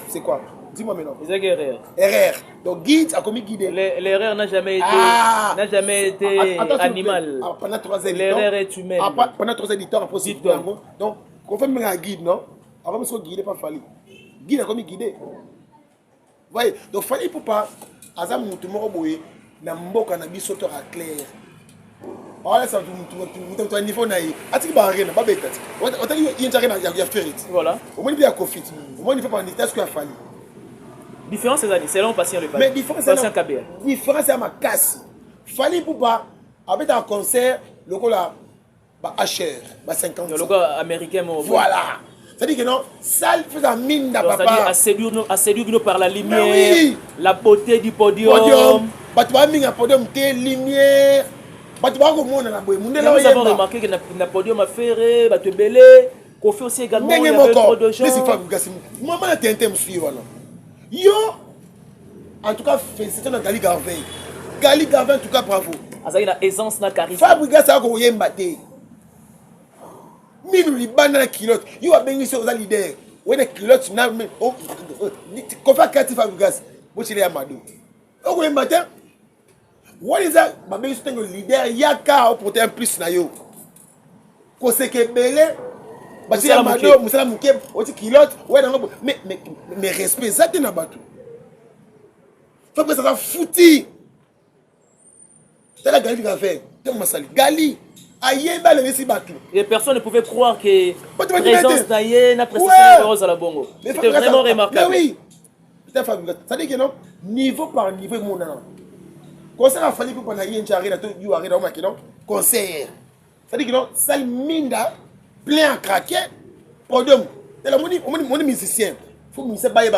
S2: C'est quoi? Dis-moi maintenant.
S1: C'est erreur.
S2: Erreur. Donc guide a commis guidé.
S1: L'erreur n'a jamais été animal.
S2: Pendant 3 heures.
S1: L'erreur est humaine.
S2: Pendant 3 heures du temps après aussi. Donc Koffi me a guide non. Avant me soit guidé par Fali. Guide a commis guidé. Voyez. Donc Fali pour pas Azam Moutoumoro Boye na mboka na biso to clair. Voilà ça tu niveau naï. Ati ba arena ba beta. On t'a dit il y a arena il y a Ferit.
S1: Voilà.
S2: Au moins il y a Koffi. Au moins il fait pas en état ce qu'il a fallu.
S1: Différence ces années, c'est là on patient le
S2: mais différence c'est ma casse. Fali pour pas avec un concert le là ba HR ba 50.
S1: Le gars américain
S2: voilà. Ça dit que non, ça fait la mine d'un papa.
S1: C'est-à-dire à séduire nous par la lumière, oui. La beauté du podium.
S2: Tu vas mis un podium, tes lumières. Tu vas comment on a beau.
S1: Nous avons remarqué que le podium a fait, tu belé, Koffi aussi également. Il y avait trop de gens.
S2: Maman a tenté me suivre là. Yo, en tout cas, félicitations à Gali Garvey. Gali Garvey, en tout cas, bravo.
S1: Il y a aisance, na charisme.
S2: Fabriga ça ko yembaté. Minu libana na kilote. Yo a bengi so za leader. Ouais na kilote na mais ko fa kati Fabrigas. Bo chile ya madu. O ko yembaté. What is that? Ba bengi so tengo leader yaka o porter un plus na yo. Ko seke belé. Ba chile ya madu, musala muke, o ti kilote. Ouais na ngo mais respect ça te na batu. Fabrigas ça fouti. C'est la Gali va faire. Gali. Ayeba le Messi Batou.
S1: Et personne ne pouvait croire que
S2: la
S1: présence d'Aye n'a presté Rose à la Bongo. C'était vraiment remarquable.
S2: Mais oui. Ça dit que non, niveau par niveau, mon nom. Concert a fallu pour qu'on aille en charge de tout, arrêter au maquillon. Concert. Ça dit que non, ça minda, plein à craquer. Podium. C'est la mon musicien. Faut musicien bailler.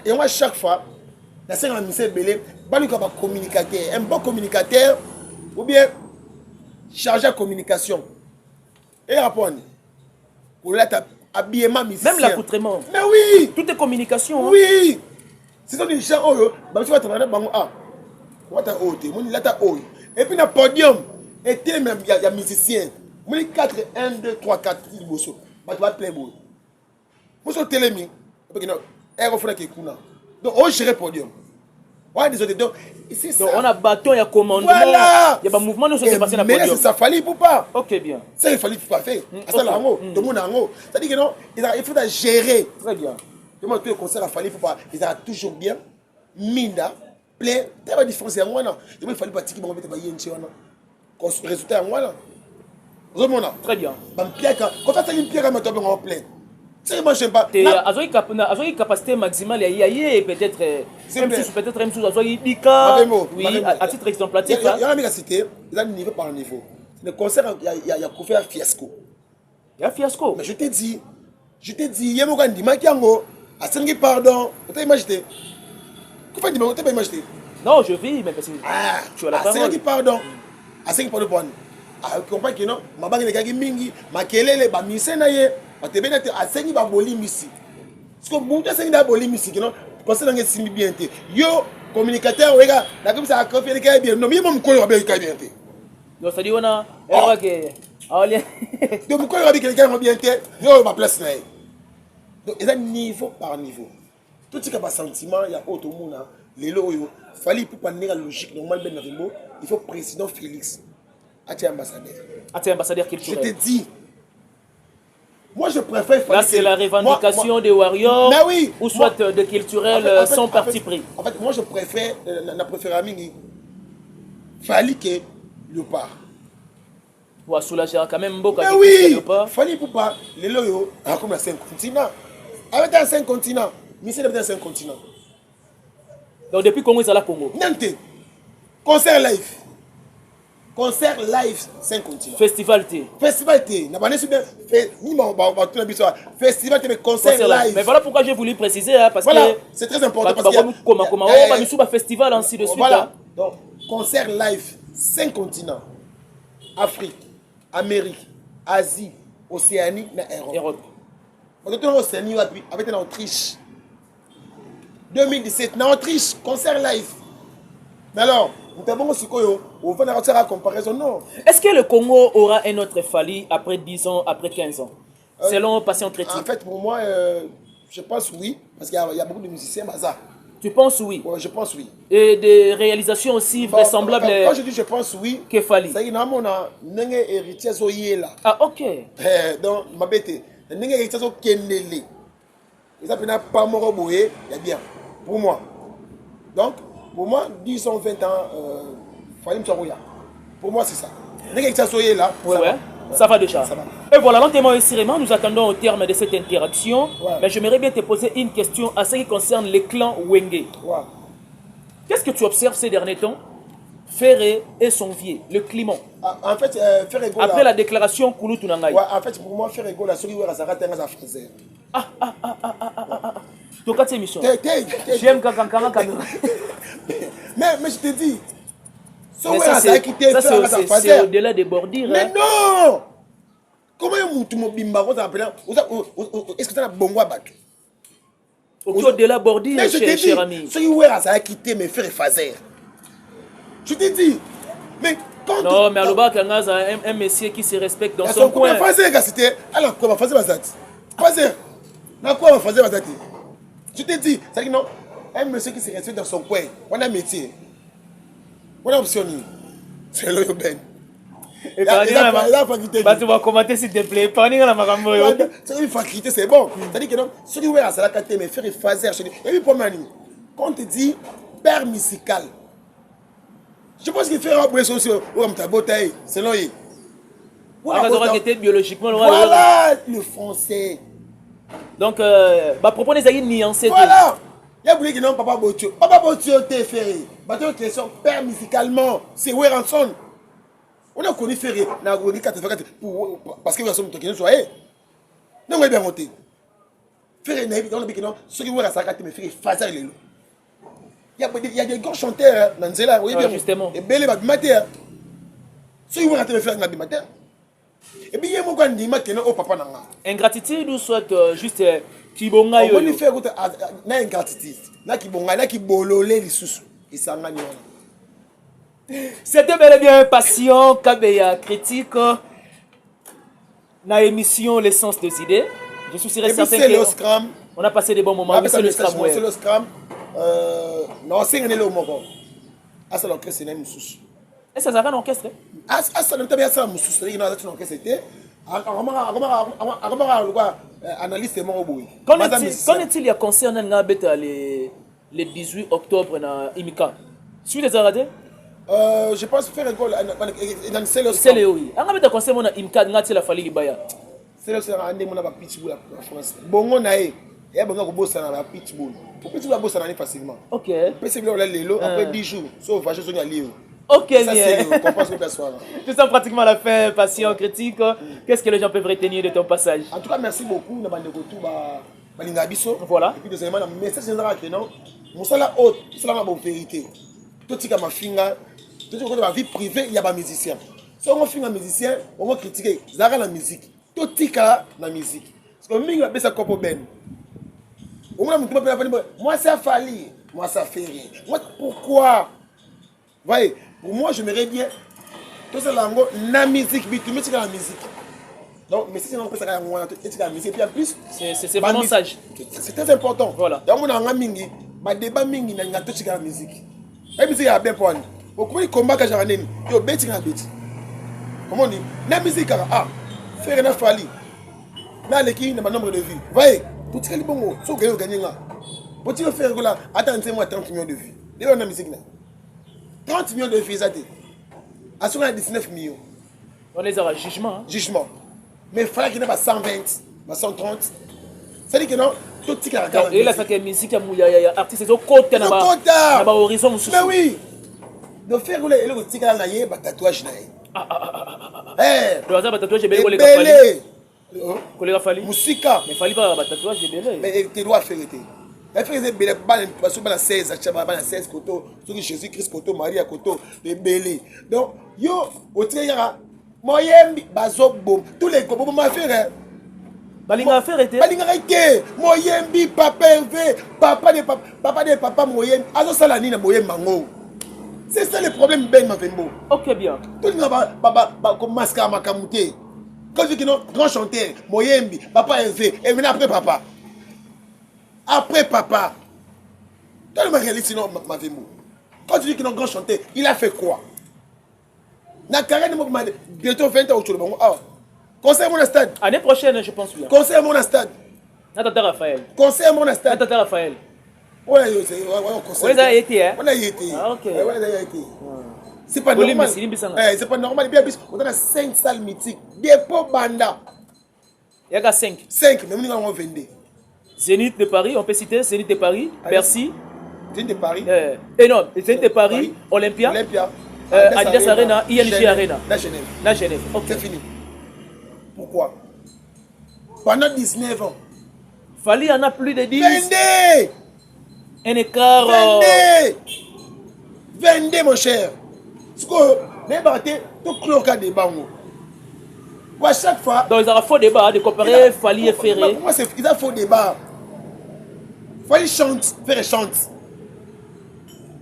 S2: Et moi, chaque fois, la scène a musicien belé, balu comme un communicateur. Un bon communicateur, ou bien chargé de communication. Et répondre. Pour l'être habillement musicien.
S1: Même l'accoutrement.
S2: Mais oui.
S1: Tout est communication.
S2: Oui. C'est ça, les gens, tu vas travailler dans et puis, dans le podium, et il y a des musiciens. Il y a 4, 1, 2, 3, 4, il va plein de monde. Je suis télémi. Donc, on gère le podium. Donc,
S1: on a bâton, il y a commandement.
S2: Voilà.
S1: Il y a un mouvement qui s'est passé dans le podium.
S2: Mais ça fallait pour pas.
S1: Ok, bien.
S2: Ça, il fallait pas faire. Tout le monde a un mot. C'est-à-dire que non, il faut gérer.
S1: Très bien.
S2: Comment tout le concert a fallu pour pas. Ils ont toujours bien. Minda. Plein. Il y a une différence. Il fallait pas que tu aies résultat.
S1: Très bien.
S2: Quand tu as une pierre, tu as plein. C'est moi, je n'aime pas.
S1: Une capacité maximale, il y a peut-être même chose, oui, à titre exemplatif.
S2: Il y a une cité, il y a niveau par niveau. Le concert, il y a un fiasco.
S1: Il y a un fiasco.
S2: Mais je t'ai dit, il y a un dit, Makiango, à 5 pardon, tu as imaginé. Pourquoi tu n'as pas imaginé?
S1: Non, je vis, mais parce que tu as la parole.
S2: À 5 pardon, à 5 pardon. Je comprends que non, ma banque est mingi, ma kelele, ma misena. Tu as 5 boli misi. Parce que mon Dieu, 5 boli misi, non? Parce que c'est bien. Yo, communicateur, regarde, la comme ça a confié le bien. Non, mais mon collègue a bien.
S1: Donc, ça dit, on a.
S2: Donc, mon collègue a quelqu'un bien. Yo, ma place là. Donc, il y a niveau par niveau. Tout ce qui a un sentiment, il y a autre monde. Les lots, il fallait pour prendre la logique normale, il faut président Félix. Athé ambassadeur
S1: culturel.
S2: Je te dis. Moi, je préfère...
S1: Là, c'est la revendication des Warriors,
S2: mais oui,
S1: ou soit de culturel sans parti pris.
S2: En fait, moi, je préfère... La préfère Mingi. Fallait que le pas.
S1: Pour soulager quand même beaucoup.
S2: Mais oui, fallait pour pas. Les loyaux, comme la 5 continents. Avec un 5 continents. Mais c'est dans 5 continents.
S1: Donc, depuis Congo, ils sont là, Congo.
S2: Nante. Concert live. Concert live 5 continents.
S1: Festival T.
S2: Festival T. Festival T, mais concert live.
S1: Mais voilà pourquoi j'ai voulu préciser. Parce
S2: voilà,
S1: que
S2: c'est très important. Parce
S1: qu'il y a un festival ainsi de suite.
S2: Voilà. Donc, concert live 5 continents. Afrique, Amérique, Asie, Océanie, et Europe. On est en Océanie avec en Autriche. 2017, en Autriche, concert live. Mais alors, nous avons aussi on va faire la comparaison, non.
S1: Est-ce que le Congo aura un autre Fali après 10 ans, après 15 ans selon Patient Critique?
S2: En fait, pour moi, je pense oui, parce qu'il y a beaucoup de musiciens, ça.
S1: Tu penses oui?
S2: Ouais, je pense oui.
S1: Et des réalisations aussi vraisemblables.
S2: Quand je dis je pense oui,
S1: que Fali.
S2: Ça y est, on a un héritier zoyé là.
S1: Ah, ok.
S2: Donc, ma bête, un héritier zoyé kendele. Et ça, pas mort boé, il y a bien. Pour moi. Donc, pour moi, 10 ans, 20 ans, Fali Mcharouya. Pour moi, c'est ça. Un héritier zoyé là.
S1: Ouais, ouais. Ça va déjà. Ça va. Et voilà, lentement et sérieusement, nous attendons au terme de cette interaction. Ouais. Mais j'aimerais bien te poser une question à ce qui concerne les clans Wenge. Ouais. Qu'est-ce que tu observes ces derniers temps? Ferré et Sonvier, le climat.
S2: En fait, Ferré Gola.
S1: Après la déclaration Kouloutou Nangaï.
S2: Ouais, en fait, pour moi, Ferré Gola, celui où il a raté un français.
S1: Donc, quand c'est émission. J'aime quand
S2: mais je te dis.
S1: Ça, c'est au-delà des bordures.
S2: Mais non! Comment tu m'as est-ce que tu as un bon battu?
S1: Au-delà des bordures, cher ami.
S2: Celui où ça a quitté mes frères Fazer. Je te dis. Mais quand
S1: non, mais à l'Oba, un monsieur qui se respecte dans son coin.
S2: Fazer, c'était. Alors, comment Fazer va Fazer. Quoi va Fazer va je te dis. C'est-à-dire non. Un monsieur qui se respecte dans son coin. On a un métier. On a option. C'est le Ben.
S1: Et tu vas commenter s'il te plaît.
S2: C'est une faculté, c'est bon. C'est-à-dire que non, celui où ça la caté, mais faire Fazer. Et puis pour Mani, quand on te dit père musical, Je pense qu'il fait un peu aussi au Mtabotaï, selon lui.
S1: Voilà, biologiquement,
S2: voilà le français.
S1: Donc, bah, propos des aïeux nuancés.
S2: Voilà. Il y a oublié que non, Papa Botio. Papa Botio t'es ferré. Bateau de question, père musicalement, c'est Weranson. On a connu Ferré, parce que nous sommes toqués, nous soyez. Non, on est bien monté. Ferré, on a dit que non, ceux qui vont à sa carte, mais Ferré, faisait les lots. Il y a des grands chanteurs dans Nzela, oui, bien.
S1: Justement.
S2: Et Bélé va matin. Ceux qui vont rater le fer, on a matin. Et puis, il y a un dit que non, papa n'a pas.
S1: Ingratitude ou soit juste qui bonga yo.
S2: On peut faire na ingratitude. Na qui bonga, na qui bololé les sous. Et ça n'a rien.
S1: C'était bel et bien un patient, Kabeya critique. Na émission L'essence des idées. Je suis certain que on a passé des bons moments.
S2: C'est le scram. C'est le scram. Non, c'est un moment. Ah, c'est l'orchestre, c'est une sous.
S1: Et ça a un orchestre?
S2: Ah, ça ne t'a bien ça, moussous. Il y a un orchestre, c'était. Analyste est mort.
S1: Qu'en est-il concernant les 18 octobre dans Imika? Suite des Aradés?
S2: Je pense faire un goal dans le CELO.
S1: C'est le oui. On a concernant Imika, on a fallu Libaya.
S2: C'est le seul endroit où on a pitbull en France. Bon, on a eu. Il y a beaucoup de boss dans la pitbull. Pour pitbull, boss en facilement.
S1: Ok.
S2: Puis on a les lots après 10 jours. Sauf que je suis allé.
S1: Ok,
S2: ça c'est on pense que personne.
S1: Nous sommes pratiquement à la fin, patient critique. Qu'est-ce que les gens peuvent retenir de ton passage?
S2: En tout cas, merci beaucoup. Nous avons tout Balingabiso.
S1: Voilà.
S2: Et puis deuxièmement, le message c'est que non, mon salaire haute, c'est la bonne vérité. Tout ce qui est ma finga, tout ce qui est ma vie privée, il y a des musiciens. Si on fait un musicien, on va critiquer la musique. Tout ce qui est la musique. Parce que moi, je vais faire ben. Moi, ça fallu. Moi, ça fait rien. Pourquoi? Voyez, pour moi, je m'aimerais bien. Tout ça, la musique, mais tu mets la musique. Donc, mais si on peut faire la musique, et puis en plus,
S1: c'est vraiment sage.
S2: C'est très important.
S1: Voilà.
S2: Donc, on a un mingi, ma débat mingi, n'a pas touché la musique. La musique est bien pour nous. Comment il combat quand j'en ai une, il y a bêtis dans la bêtis. Comment on dit? La musique, ah, faire une folie. Là, l'équipe n'a pas nombre de vues. Voyez, tout ce qui est bon, sauf que vous gagnez là. Pour tu faire là, attendez-moi 30 millions de vues. Il y a une musique là. 30 millions de vues, ça dit. À ce moment, 19 millions.
S1: On les a jugement. Hein?
S2: Jugement. Mais il fallait qu'il n'y ait pas 120, 130. C'est-à-dire que non, tout ce qui est
S1: et là, ça fait musique, il y a artistes, c'est au côté, il y a horizon.
S2: Mais oui. De faire le tigre là, il y a un tatouage.
S1: Le hasard, tatouage, c'est
S2: belé.
S1: Collègue Fali.
S2: Moussika.
S1: Mais Fali va tatouage, c'est belé.
S2: Mais tu dois faire. Elle fait des belles parce que 16, 16 koto, sur Jésus-Christ koto, Marie à koto, les belés. Donc, yo, au tigre, moyen, bazo, bom, tous les gobos m'a fait.
S1: Balinga faire était.
S2: Balinga été. Moyen, bi, papa, papa de papa, moyen, azo salani na moyen mango. C'est ça le problème, Ben Mavembo.
S1: Ok, bien.
S2: Tout le monde comme masque à Makamouté. Quand je dis non, grand chanteur, Moyembi, papa élevé, et maintenant après papa. Après papa. Tout le monde réalise sinon Mavembo. Quand tu dis que non, grand chanteur, il a fait quoi? Na carrière bientôt 20 ans au Tchoulobango. Ah, conseil mon stade.
S1: Année prochaine, je pense bien.
S2: Conseil mon stade.
S1: Natata Raphaël.
S2: Conseil mon stade.
S1: Natata Raphaël.
S2: On a
S1: été, hein?
S2: On a été.
S1: Ah, ok.
S2: C'est pas normal. C'est pas normal. On a 5 salles mythiques. Dépôt Banda.
S1: Il y a 5.
S2: 5, mais nous avons 22.
S1: Zénith de Paris, on peut citer Zénith de Paris, Bercy.
S2: Zénith de Paris.
S1: Et non, Zénith de Paris, Olympia. Adidas Arena, ING Arena.
S2: La Genève.
S1: Ok.
S2: C'est fini. Pourquoi? Pendant 19 ans.
S1: Fali en a plus de 10.
S2: 22.
S1: Un écart.
S2: 22 mon cher. Ce que les bâtés, tout cloquant des bangos. À chaque fois.
S1: Donc, ils ont un faux débat de comparer Fali et Ferré.
S2: Pour moi, ils ont un faux débat. Fali chante, Ferré chante.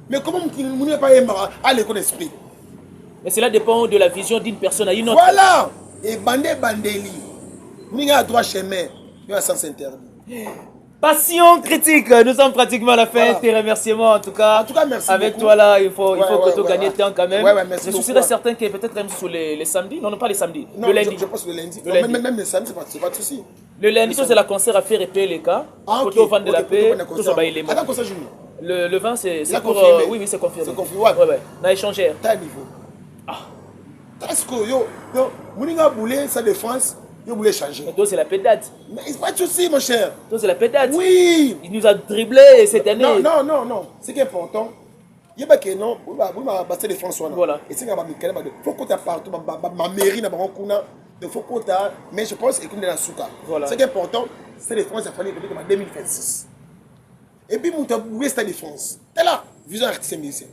S2: Mais comment vous n'avez pas aimé à l'école d'esprit?
S1: Mais cela dépend de la vision d'une personne à une autre.
S2: Voilà. Et Bandeli. Nous avons droit chemin. Nous avons sens interdit.
S1: Passion critique, nous sommes pratiquement à la fin. Voilà. Tes remerciements en tout cas.
S2: Merci
S1: avec
S2: beaucoup.
S1: toi là, il faut que tu gagnes temps quand même.
S2: Merci
S1: je suis certain que peut-être même sur les samedis. Non, pas les samedis.
S2: Non,
S1: le lundi.
S2: Je pense le lundi. Même les samedis, c'est pas de souci.
S1: Le lundi, c'est la concert à faire et payer les cas. Pour vendre de la paix. Tout ça, les mots.
S2: Attends, concert
S1: Le 20, c'est
S2: Il a
S1: pour...
S2: confirmé.
S1: oui, c'est confirmé.
S2: C'est confirmé, ouais.
S1: Ouais. On a échangé.
S2: T'as un niveau. Parce que yo, Mouninga voulait sa défense, il voulait changer.
S1: Mais toi, c'est la pédate.
S2: Mais c'est pas de souci, mon cher.
S1: Toi, c'est la pédate.
S2: Oui.
S1: Il nous a dribblé cette année.
S2: Non. Ce qui est important, il y a que non, vous m'avez défense.
S1: Voilà.
S2: Et c'est qu'il faut que tu aies partout, ma mairie, il faut que tu aies, mais je pense qu'il y a un souka.
S1: Voilà.
S2: Ce qui est important, c'est la défense, il fallait que en 2026. Et puis, vous avez cette défense. Et là, vision artiste musicien.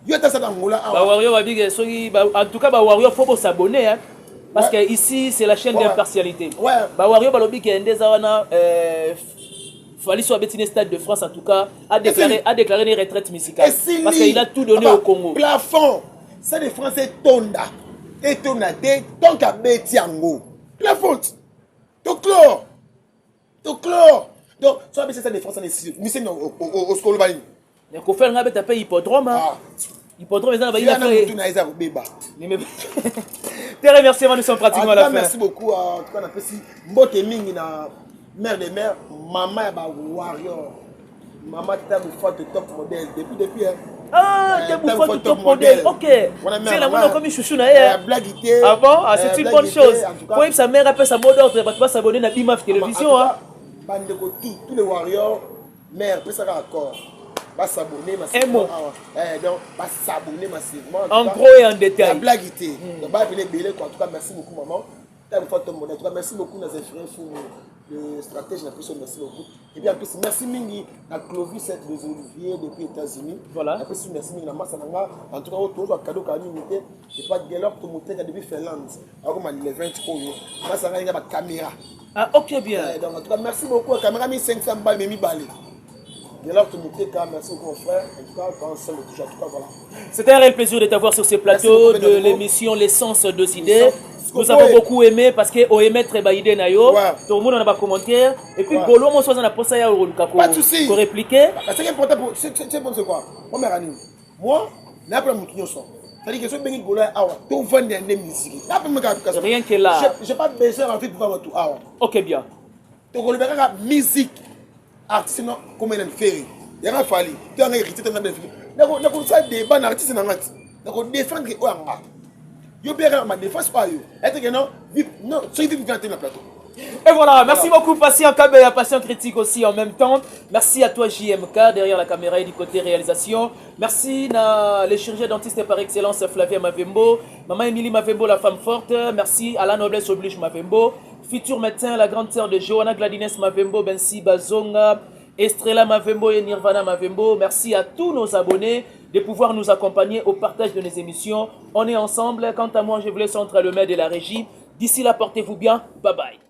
S2: Il y a ça dans Angola.
S1: En tout cas, Wario, il faut s'abonner. Hein, parce que ici, c'est la chaîne d'impartialité.
S2: Ouais.
S1: Wario, il y a des Fali soit Bétine Stade de France, en tout cas, a déclaré une retraite musicale. Parce qu'il a tout donné au Congo.
S2: Plafond, c'est des Français tonda. Et tonda, tant qu'à Bétiango. Plafond. Donc, soit c'est des Français, mais c'est au Skolobani.
S1: Il faut faire un peu hippodrome. Hippodrome, ils ont
S2: fait.
S1: Tes remerciements, nous sommes pratiquement à la fin.
S2: Merci beaucoup. En tout cas, on a fait si Mbote Mingi, mère de mère, maman est un warrior. Maman est un top modèle. Depuis.
S1: Ah, t'es bouffon du top modèle. Ok. C'est la monnaie comme chouchou na
S2: blaguité.
S1: Ah bon? Ah, c'est une bonne chose. Pour sa mère appelle sa mot d'ordre, tu vas s'abonner à BIMAF Télévision.
S2: Tous les warriors, mère, peut ça accord. Pas s'abonner
S1: massivement.
S2: Donc, pas s'abonner massivement.
S1: En gros et en détail.
S2: La blaguité. Donc, en tout cas, merci beaucoup, maman. En tout cas, merci beaucoup, nos frères, le stratège, merci beaucoup. Et bien, en plus, merci Mingi, à Clovis, des Oliviers, depuis les États-Unis.
S1: Voilà.
S2: En plus, merci Mingi, en tout cas, autour de cadeau, unité. Et pas de galop, tout le monde depuis Finlande. Alors, comme les 20 euros, moi, ça va y avoir caméra.
S1: Ah, ok, bien.
S2: Donc, en tout cas, merci beaucoup. La caméra, 1500 balles, mais 1000 balles. Merci beaucoup mon frère. En tout cas, quand ça le touche, en tout cas, voilà.
S1: C'était un réel plaisir de t'avoir sur ce plateau de l'émission L'essence de idées. Nous avons beaucoup aimé parce que OME très baïdé nayo. Tout le monde en a pas commentaire. Et puis Bolo, moi, on a posé à Urulukako.
S2: Pas de souci.
S1: Pour répliquer.
S2: C'est important pour. C'est quoi? Moi, n'a pas mon son. C'est-à-dire que ce béni Golo est awa. Tout vend des musiques.
S1: Rien que là.
S2: Je n'ai pas besoin d'en faire pour tout awa.
S1: Ok, bien.
S2: Donc, on a musique. Artiste non comme un ferry. Il y a un fali. Tu as un héritier de la vie. Donc, on a des bancs artistes dans l'art. Donc, on défend que Oanga. Yo bien ma défense pas yo. Est-ce que non, ceux qui vivent dans le plateau.
S1: Et voilà, merci beaucoup Patient KB et Patient Critique aussi en même temps. Merci à toi JMK derrière la caméra et du côté réalisation. Merci les chirurgiens dentistes par excellence Flavia Mavembo, Maman Émilie Mavembo la femme forte. Merci à la noblesse oblige Mavembo, futur médecin la grande sœur de Johanna Gladines Mavembo, Bensi Bazonga, Estrella Mavembo et Nirvana Mavembo. Merci à tous nos abonnés de pouvoir nous accompagner au partage de nos émissions. On est ensemble. Quant à moi, je vous laisse entre le maître de la régie. D'ici là, portez-vous bien. Bye bye.